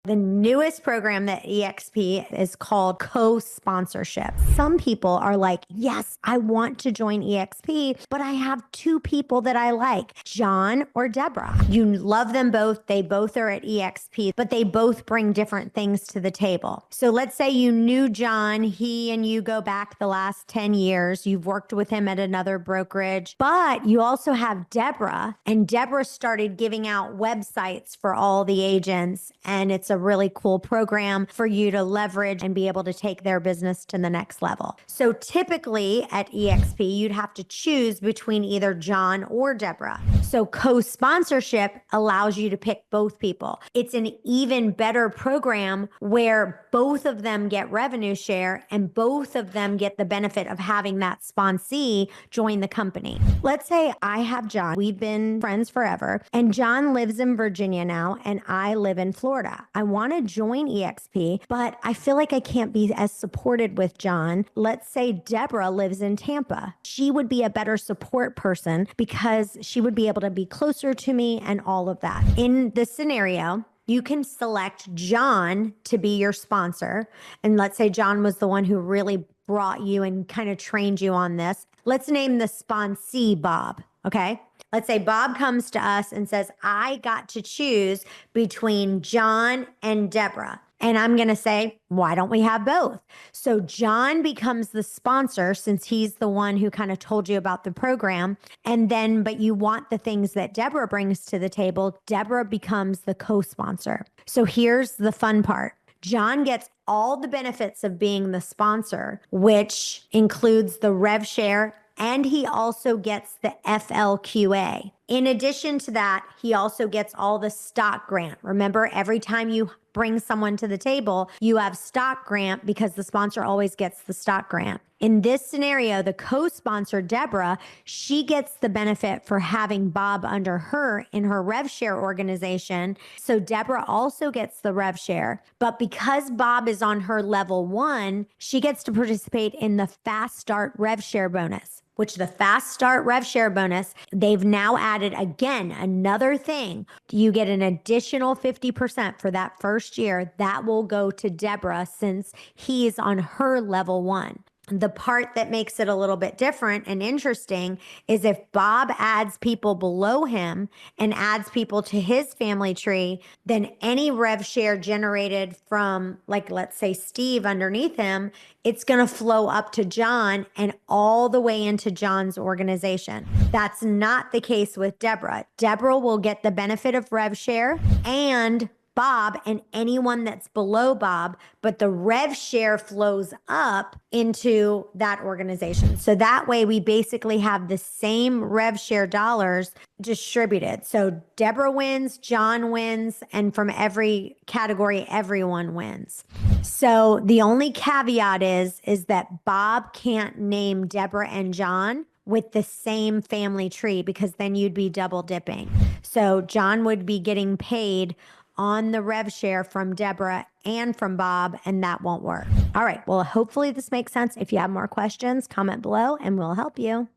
The newest program that eXp is called co-sponsorship. Some people are like, yes, I want to join eXp, but I have two people that I like, John or Deborah. You love them both. They both are at eXp, but they both bring different things to the table. So let's say you knew John, he and you go back the last 10 years. You've worked with him at another brokerage, but you also have Deborah, and Deborah started giving out websites for all the agents, and it's a really cool program for you to leverage and be able to take their business to the next level. So typically at eXp, you'd have to choose between either John or Deborah. So co-sponsorship allows you to pick both people. It's an even better program where both of them get revenue share and both of them get the benefit of having that sponsee join the company. Let's say I have John. We've been friends forever, and John lives in Virginia now, and I live in Florida. I want to join eXp, but I feel like I can't be as supported with John. Let's say Deborah lives in Tampa. She would be a better support person because she would be able to be closer to me and all of that. In this scenario, you can select John to be your sponsor. And let's say John was the one who really brought you and kind of trained you on this. Let's name the sponsee Bob, okay? Let's say Bob comes to us and says, I got to choose between John and Deborah. And I'm going to say, why don't we have both? So John becomes the sponsor since he's the one who kind of told you about the program. And then, but you want the things that Deborah brings to the table, Deborah becomes the co-sponsor. So here's the fun part. John gets all the benefits of being the sponsor, which includes the rev share, and he also gets the FLQA. In addition to that, he also gets all the stock grant. Remember, every time you bring someone to the table, you have stock grant because the sponsor always gets the stock grant. In this scenario, the co-sponsor, Deborah, she gets the benefit for having Bob under her in her rev share organization. So Deborah also gets the rev share. But because Bob is on her level 1, she gets to participate in the fast start rev share bonus, which the fast start rev share bonus, they've now added again, another thing. You get an additional 50% for that first year. That will go to Deborah since he's on her level 1. The part that makes it a little bit different and interesting is if Bob adds people below him and adds people to his family tree, then any rev share generated from, like, let's say Steve underneath him, it's going to flow up to John and all the way into John's organization. That's not the case with Deborah. Deborah will get the benefit of rev share and Bob and anyone that's below Bob, but the rev share flows up into that organization. So that way we basically have the same rev share dollars distributed. So Deborah wins, John wins, and from every category, everyone wins. So the only caveat is that Bob can't name Deborah and John with the same family tree because then you'd be double dipping. So John would be getting paid on the rev share from Deborah and from Bob, and that won't work. All right, well, hopefully this makes sense. If you have more questions, comment below and we'll help you.